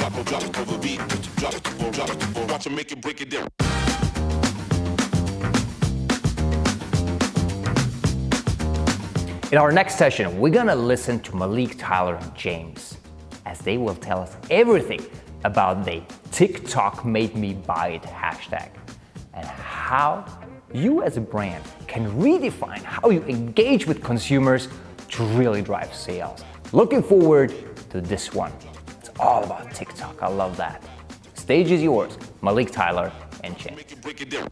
Watch him make it, break it down. In our next session, we're gonna listen to Malik, Tyler, and James as they will tell us everything about the TikTok made me buy it hashtag and how you as a brand can redefine how you engage with consumers to really drive sales. Looking forward to this one. It's all about TikTok. I love that. Stage is yours, Malik, Tyler, and James. Break it down.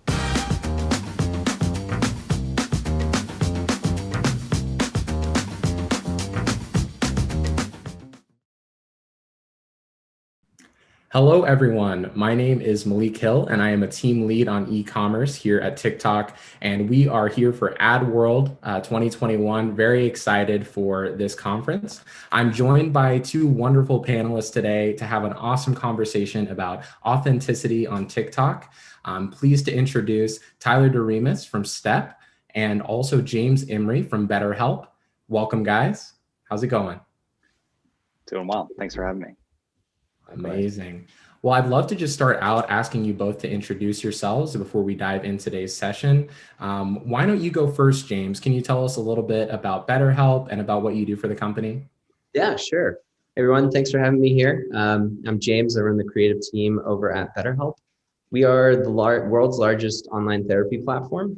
Hello, everyone. My name is Malik Hill, and I am a team lead on e-commerce here at TikTok. And we are here for Ad World 2021. Very excited for this conference. I'm joined by two wonderful panelists today to have an awesome conversation about authenticity on TikTok. I'm pleased to introduce Tyler DeRemus from Step and also James Imrie from BetterHelp. Welcome, guys. How's it going? Doing well. Thanks for having me. Amazing. Well, I'd love to just start out asking you both to introduce yourselves before we dive into today's session. Why don't you go first, James? Can you tell us a little bit about BetterHelp and about what you do for the company? Yeah, sure. Hey, everyone, thanks for having me here. I'm James. I run the creative team over at BetterHelp. We are the world's largest online therapy platform.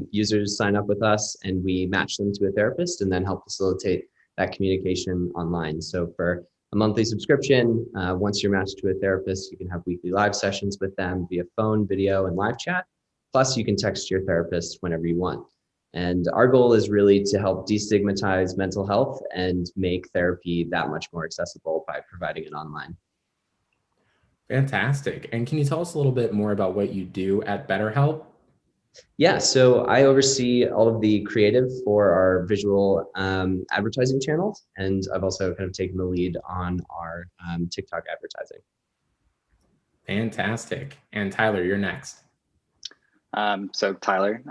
Users sign up with us and we match them to a therapist and then help facilitate that communication online. So for a monthly subscription, once you're matched to a therapist, you can have weekly live sessions with them via phone, video, and live chat. Plus, you can text your therapist whenever you want. And our goal is really to help destigmatize mental health and make therapy that much more accessible by providing it online. Fantastic. And can you tell us a little bit more about what you do at BetterHelp? Yeah, so I oversee all of the creative for our visual advertising channels, and I've also kind of taken the lead on our TikTok advertising. Fantastic. And Tyler, you're next. So Tyler,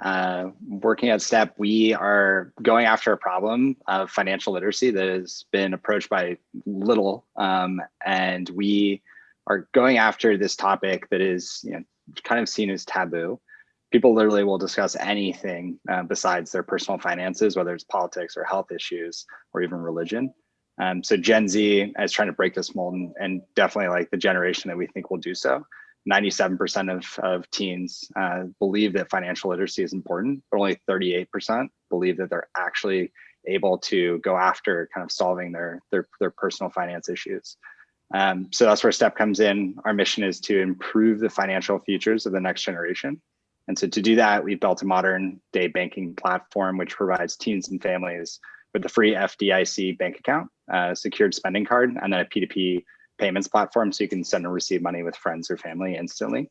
working at Step, we are going after a problem of financial literacy that has been approached by little, and we are going after this topic that is kind of seen as taboo. People literally will discuss anything besides their personal finances, whether it's politics or health issues or even religion. So Gen Z is trying to break this mold and definitely like the generation that we think will do so. 97% of teens believe that financial literacy is important, but only 38% believe that they're actually able to go after kind of solving their personal finance issues. So that's where Step comes in. Our mission is to improve the financial futures of the next generation. And so to do that, we've built a modern day banking platform, which provides teens and families with a free FDIC bank account, a secured spending card, and then a P2P payments platform so you can send and receive money with friends or family instantly.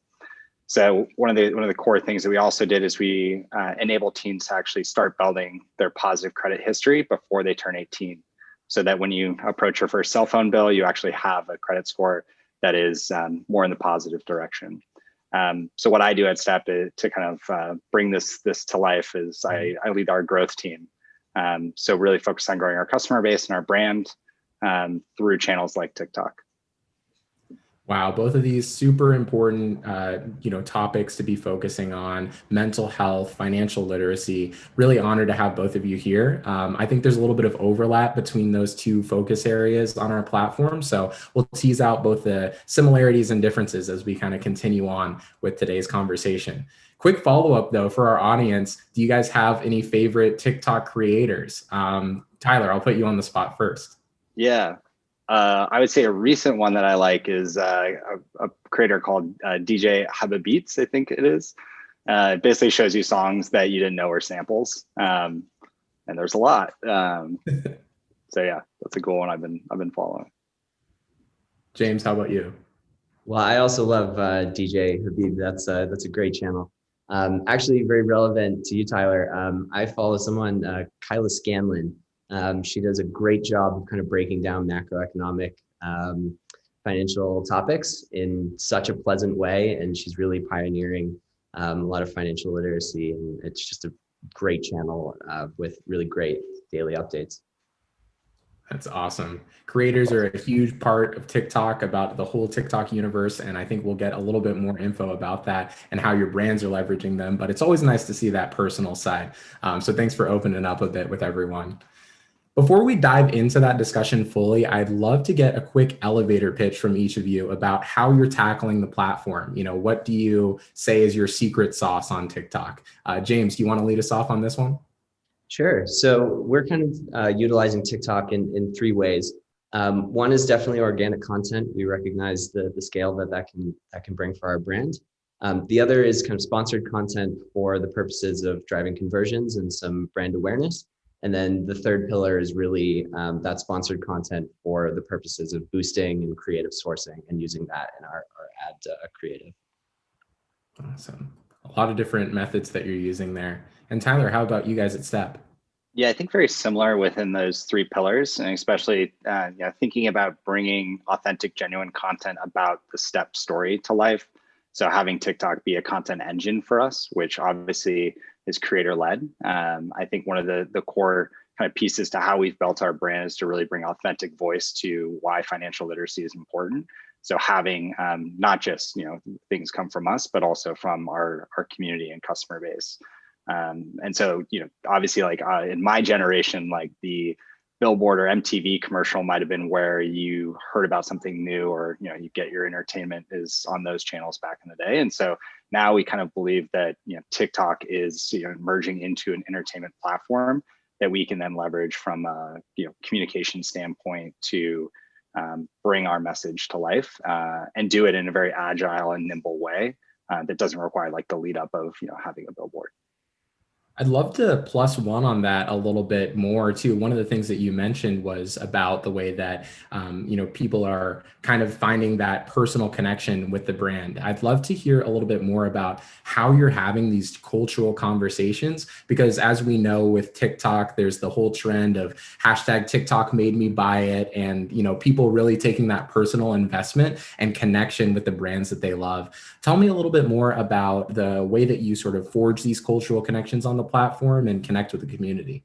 So one of the core things that we also did is we enable teens to actually start building their positive credit history before they turn 18, so that when you approach your first cell phone bill, you actually have a credit score that is more in the positive direction. So what I do at Step to kind of bring this to life is I lead our growth team. So really focus on growing our customer base and our brand through channels like TikTok. Wow, both of these super important, topics to be focusing on: mental health, financial literacy. Really honored to have both of you here. I think there's a little bit of overlap between those two focus areas on our platform. So we'll tease out both the similarities and differences as we kind of continue on with today's conversation. Quick follow-up though for our audience: do you guys have any favorite TikTok creators? Tyler, I'll put you on the spot first. Yeah. I would say a recent one that I like is a creator called DJ Beats, I think it is. It basically shows you songs that you didn't know were samples, and there's a lot. So yeah, that's a cool one I've been following. James, how about you? Well, I also love DJ Habib. That's a great channel. Actually, very relevant to you, Tyler. I follow someone, Kyla Scanlon. She does a great job of kind of breaking down macroeconomic financial topics in such a pleasant way, and she's really pioneering a lot of financial literacy, and it's just a great channel with really great daily updates. That's awesome. Creators are a huge part of TikTok, about the whole TikTok universe. And I think we'll get a little bit more info about that and how your brands are leveraging them. But it's always nice to see that personal side. So thanks for opening up a bit with everyone. Before we dive into that discussion fully, I'd love to get a quick elevator pitch from each of you about how you're tackling the platform. What do you say is your secret sauce on TikTok? James, do you want to lead us off on this one? Sure. So we're kind of utilizing TikTok in three ways. One is definitely organic content. We recognize the scale that can bring for our brand. The other is kind of sponsored content for the purposes of driving conversions and some brand awareness. And then the third pillar is really that sponsored content for the purposes of boosting and creative sourcing and using that in our ad creative. Awesome. A lot of different methods that you're using there. And Tyler, how about you guys at Step? Yeah, I think very similar within those three pillars, and especially thinking about bringing authentic, genuine content about the Step story to life. So having TikTok be a content engine for us, which obviously is creator led. I think one of the core kind of pieces to how we've built our brand is to really bring authentic voice to why financial literacy is important. So having not just things come from us, but also from our community and customer base. And so obviously, like in my generation, like the Billboard or MTV commercial might have been where you heard about something new, or you get your entertainment is on those channels back in the day. And so now we kind of believe that TikTok is merging into an entertainment platform that we can then leverage from a communication standpoint to bring our message to life and do it in a very agile and nimble way that doesn't require like the lead up of having a billboard. I'd love to plus one on that a little bit more too. One of the things that you mentioned was about the way that people are kind of finding that personal connection with the brand. I'd love to hear a little bit more about how you're having these cultural conversations, because as we know with TikTok, there's the whole trend of hashtag TikTok made me buy it, and people really taking that personal investment and connection with the brands that they love. Tell me a little bit more about the way that you sort of forge these cultural connections on the platform and connect with the community.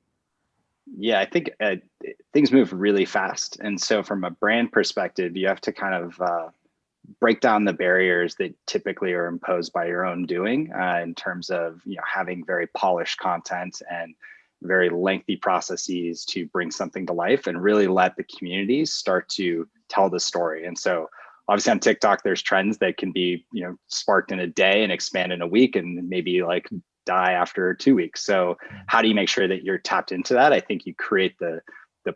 Yeah, I think things move really fast. And so from a brand perspective, you have to kind of break down the barriers that typically are imposed by your own doing in terms of having very polished content and very lengthy processes to bring something to life, and really let the communities start to tell the story. And so obviously on TikTok, there's trends that can be sparked in a day and expand in a week and maybe like die after 2 weeks. So how do you make sure that you're tapped into that? I think you create the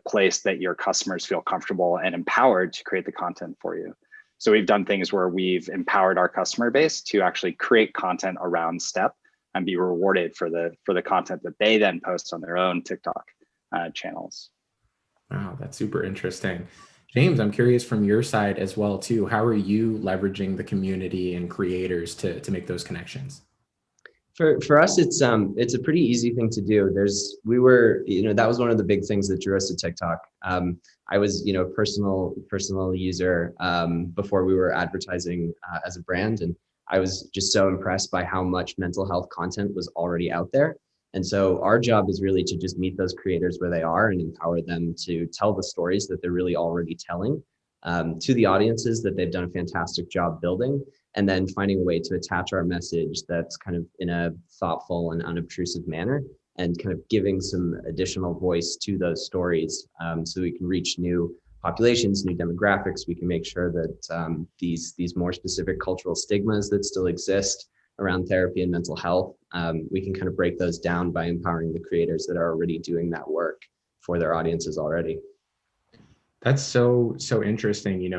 place that your customers feel comfortable and empowered to create the content for you. So we've done things where we've empowered our customer base to actually create content around Step and be rewarded for the content that they then post on their own TikTok channels. Wow, that's super interesting. James, I'm curious from your side as well too. How are you leveraging the community and creators to make those connections? For us, it's a pretty easy thing to do. That was one of the big things that drew us to TikTok. I was a personal user before we were advertising as a brand, and I was just so impressed by how much mental health content was already out there. And so our job is really to just meet those creators where they are and empower them to tell the stories that they're really already telling to the audiences that they've done a fantastic job building, and then finding a way to attach our message that's kind of in a thoughtful and unobtrusive manner, and kind of giving some additional voice to those stories so we can reach new populations, new demographics. We can make sure that these more specific cultural stigmas that still exist around therapy and mental health, we can kind of break those down by empowering the creators that are already doing that work for their audiences already. That's so interesting,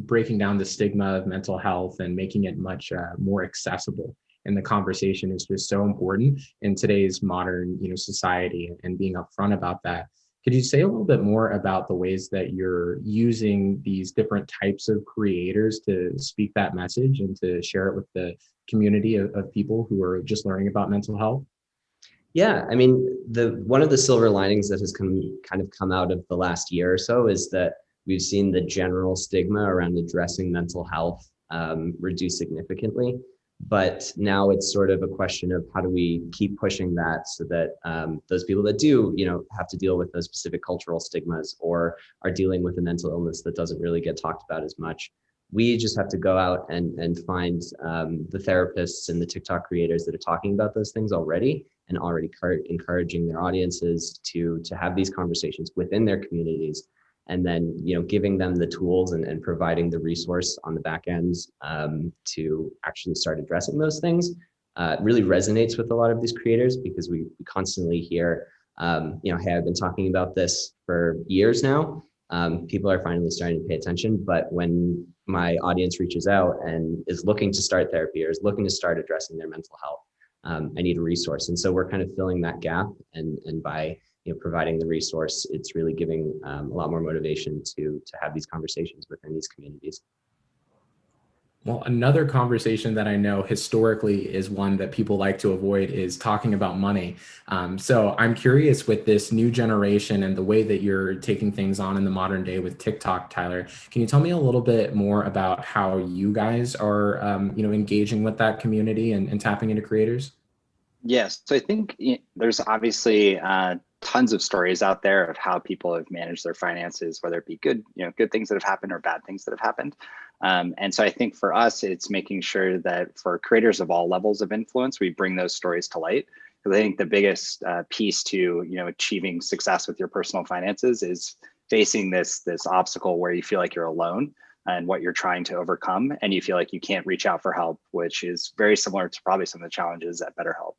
breaking down the stigma of mental health and making it much more accessible in the conversation is just so important in today's modern, society, and being upfront about that. Could you say a little bit more about the ways that you're using these different types of creators to speak that message and to share it with the community of people who are just learning about mental health? Yeah, I mean, one of the silver linings that has come out of the last year or so is that we've seen the general stigma around addressing mental health reduce significantly. But now it's sort of a question of how do we keep pushing that so that those people that do, have to deal with those specific cultural stigmas or are dealing with a mental illness that doesn't really get talked about as much. We just have to go out and find the therapists and the TikTok creators that are talking about those things already and already encouraging their audiences to have these conversations within their communities, and then giving them the tools and providing the resource on the back end to actually start addressing those things really resonates with a lot of these creators, because we constantly hear hey, I've been talking about this for years now. People are finally starting to pay attention, but when my audience reaches out and is looking to start therapy or is looking to start addressing their mental health, I need a resource. And so we're kind of filling that gap, and by providing the resource, it's really giving a lot more motivation to have these conversations within these communities. Well, another conversation that I know historically is one that people like to avoid is talking about money. So I'm curious, with this new generation and the way that you're taking things on in the modern day with TikTok, Tyler, can you tell me a little bit more about how you guys are, engaging with that community and tapping into creators? Yes, so I think there's obviously tons of stories out there of how people have managed their finances, whether it be good, good things that have happened or bad things that have happened. And so I think for us, it's making sure that for creators of all levels of influence, we bring those stories to light. Because I think the biggest piece to achieving success with your personal finances is facing this obstacle where you feel like you're alone and what you're trying to overcome, and you feel like you can't reach out for help, which is very similar to probably some of the challenges at BetterHelp.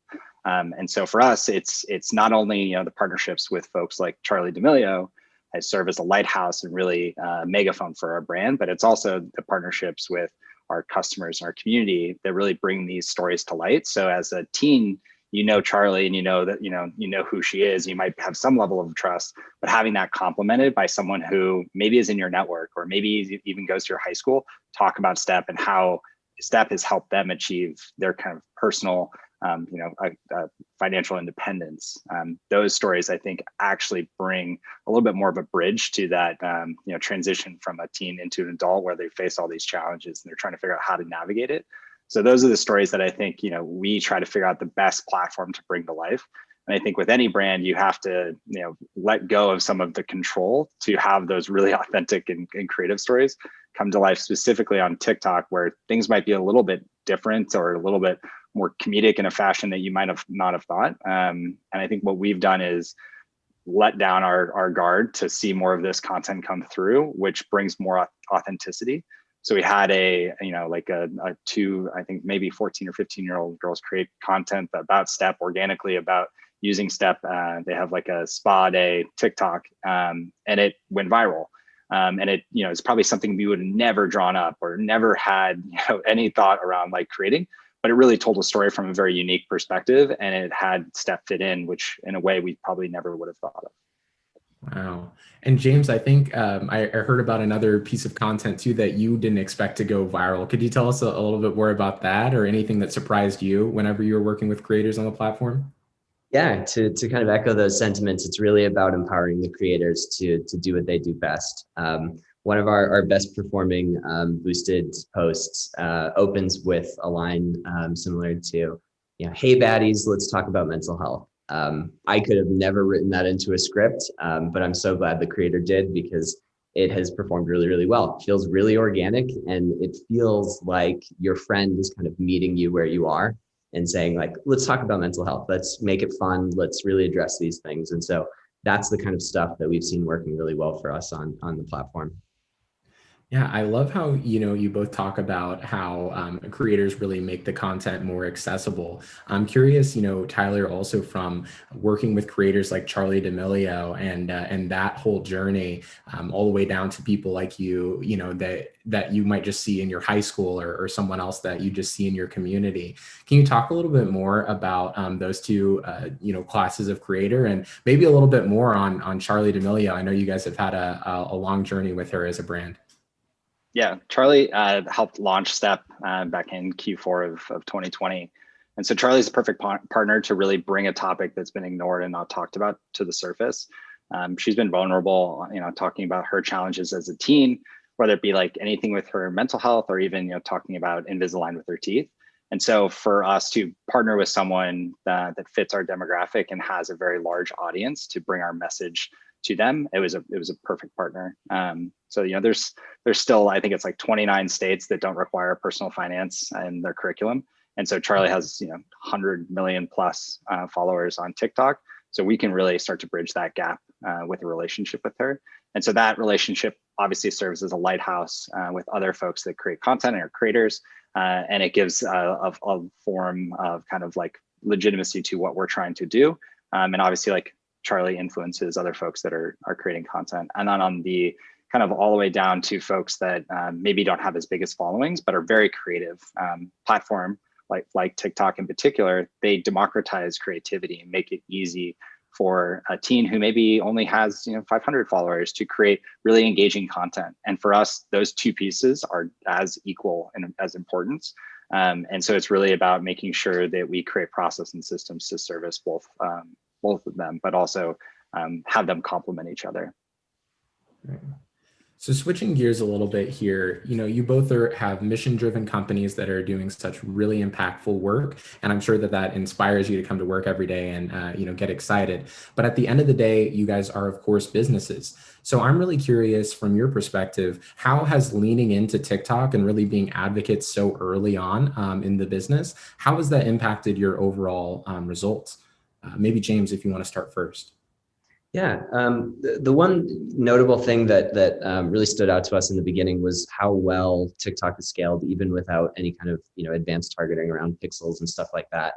And so for us, it's not only the partnerships with folks like Charli D'Amelio has served as a lighthouse and really a megaphone for our brand, but it's also the partnerships with our customers and our community that really bring these stories to light. So as a teen, Charli, and that you know who she is, you might have some level of trust, but having that complemented by someone who maybe is in your network or maybe even goes to your high school, talk about STEP and how STEP has helped them achieve their kind of personal financial independence. Those stories, I think, actually bring a little bit more of a bridge to that transition from a teen into an adult, where they face all these challenges and they're trying to figure out how to navigate it. So those are the stories that I think we try to figure out the best platform to bring to life. And I think with any brand, you have to let go of some of the control to have those really authentic and creative stories come to life, specifically on TikTok, where things might be a little bit different or a little bit more comedic in a fashion that you might have not have thought. And I think what we've done is let down our guard to see more of this content come through, which brings more authenticity. So we had a two, I think maybe 14 or 15-year-old girls create content about STEP organically, about using STEP. They have like a spa day TikTok, and it went viral. And it, it's probably something we would have never drawn up or never had, any thought around like creating, but it really told a story from a very unique perspective, and it had STEP fit in, which in a way we probably never would have thought of. Wow. And James, I think I heard about another piece of content too that you didn't expect to go viral. Could you tell us a little bit more about that, or anything that surprised you whenever you were working with creators on the platform? Yeah, to kind of echo those sentiments, it's really about empowering the creators to do what they do best. One of our best performing boosted posts opens with a line similar to, hey baddies, let's talk about mental health. I could have never written that into a script, but I'm so glad the creator did, because it has performed really, really well. It feels really organic, and it feels like your friend is kind of meeting you where you are and saying like, let's talk about mental health. Let's make it fun. Let's really address these things. And so that's the kind of stuff that we've seen working really well for us on the platform. Yeah, I love how, you both talk about how creators really make the content more accessible. I'm curious, Tyler, also from working with creators like Charli D'Amelio and that whole journey, all the way down to people like you, that you might just see in your high school or someone else that you just see in your community. Can you talk a little bit more about those two, classes of creator, and maybe a little bit more on Charli D'Amelio? I know you guys have had a long journey with her as a brand. Yeah, Charli helped launch STEP back in Q4 of 2020. And so Charli's a perfect partner to really bring a topic that's been ignored and not talked about to the surface. She's been vulnerable, talking about her challenges as a teen, whether it be like anything with her mental health or even, talking about Invisalign with her teeth. And so for us to partner with someone that fits our demographic and has a very large audience to bring our message to them, it was a perfect partner. So there's still, I think it's like 29 states that don't require personal finance in their curriculum. And so Charlie has 100 million plus followers on TikTok. So we can really start to bridge that gap with a relationship with her. And so that relationship obviously serves as a lighthouse with other folks that create content and are creators. And it gives a form of kind of like legitimacy to what we're trying to do. And obviously like Charlie influences other folks that are creating content. And then on the kind of all the way down to folks that maybe don't have as big as followings, but are very creative platform, like TikTok in particular, they democratize creativity and make it easy for a teen who maybe only has 500 followers to create really engaging content. And for us, those two pieces are as equal and as important. And so it's really about making sure that we create process and systems to service both of them, but also have them complement each other. Right. So switching gears a little bit here, you both have mission-driven companies that are doing such really impactful work, and I'm sure that inspires you to come to work every day and get excited. But at the end of the day, you guys are, of course, businesses. So I'm really curious, from your perspective, how has leaning into TikTok and really being advocates so early on in the business, how has that impacted your overall results? Maybe James, if you want to start first. Yeah, the one notable thing that really stood out to us in the beginning was how well TikTok is scaled, even without any kind of advanced targeting around pixels and stuff like that.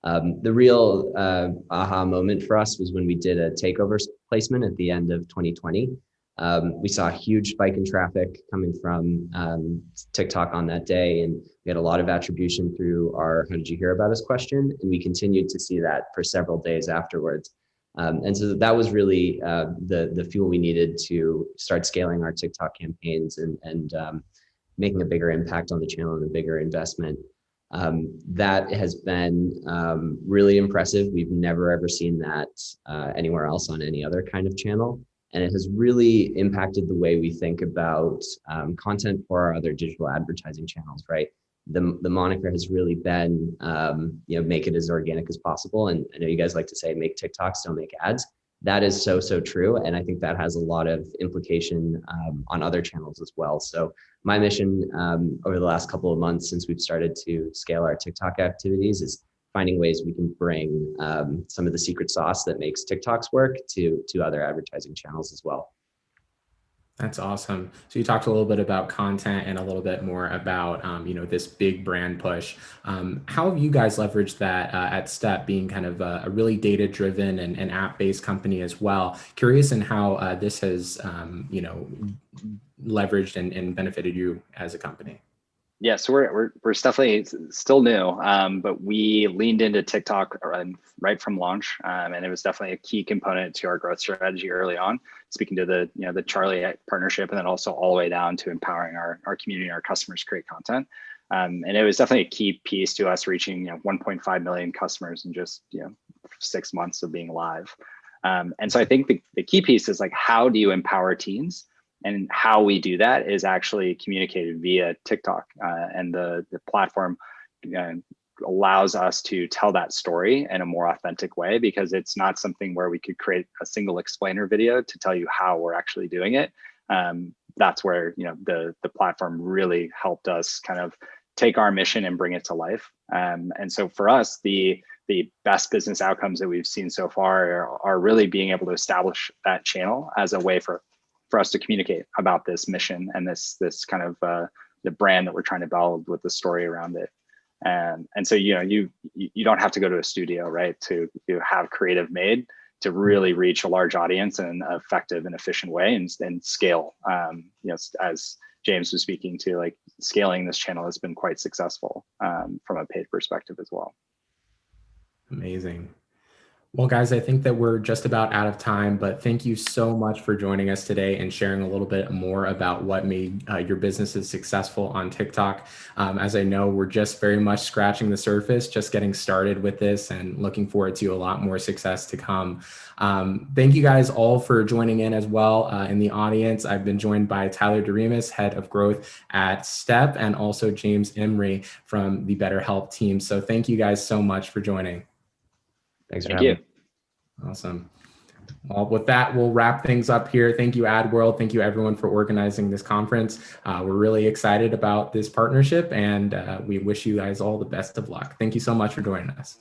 The real aha moment for us was when we did a takeover placement at the end of 2020. We saw a huge spike in traffic coming from TikTok on that day, and we had a lot of attribution through our "How did you hear about us?" question, and we continued to see that for several days afterwards. And so that was really the fuel we needed to start scaling our TikTok campaigns and making a bigger impact on the channel and a bigger investment. That has been really impressive. We've never ever seen that anywhere else on any other kind of channel. And it has really impacted the way we think about content for our other digital advertising channels, right? The moniker has really been, make it as organic as possible. And I know you guys like to say, make TikToks, don't make ads. That is so true. And I think that has a lot of implication on other channels as well. So my mission over the last couple of months since we've started to scale our TikTok activities is finding ways we can bring some of the secret sauce that makes TikToks work to other advertising channels as well. That's awesome. So you talked a little bit about content and a little bit more about, this big brand push. How have you guys leveraged that at Step, being kind of a really data-driven and app-based company as well? Curious in how this has, leveraged and benefited you as a company. Yeah, so we're definitely still new, but we leaned into TikTok right from launch, and it was definitely a key component to our growth strategy early on. Speaking to the Charlie partnership, and then also all the way down to empowering our community and our customers create content, and it was definitely a key piece to us reaching 1.5 million customers in just 6 months of being live. And so I think the key piece is like, how do you empower teens? And how we do that is actually communicated via TikTok, and the platform allows us to tell that story in a more authentic way, because it's not something where we could create a single explainer video to tell you how we're actually doing it. That's where the platform really helped us kind of take our mission and bring it to life. And so for us, the best business outcomes that we've seen so far are really being able to establish that channel as a way for us to communicate about this mission and this kind of the brand that we're trying to build with the story around it. And so you don't have to go to a studio, right, to have creative made to really reach a large audience in an effective and efficient way and scale. As James was speaking to, like, scaling this channel has been quite successful from a paid perspective as well. Amazing. Well, guys, I think that we're just about out of time, but thank you so much for joining us today and sharing a little bit more about what made your businesses successful on TikTok. As I know, we're just very much scratching the surface, just getting started with this and looking forward to a lot more success to come. Thank you guys all for joining in as well. In the audience, I've been joined by Tyler DeRemus, Head of Growth at Step, and also James Emery from the BetterHelp team. So thank you guys so much for joining. Thanks for Thank having you. me. Awesome. Well, with that, we'll wrap things up here. Thank you, AdWorld. Thank you, everyone, for organizing this conference. We're really excited about this partnership, and we wish you guys all the best of luck. Thank you so much for joining us.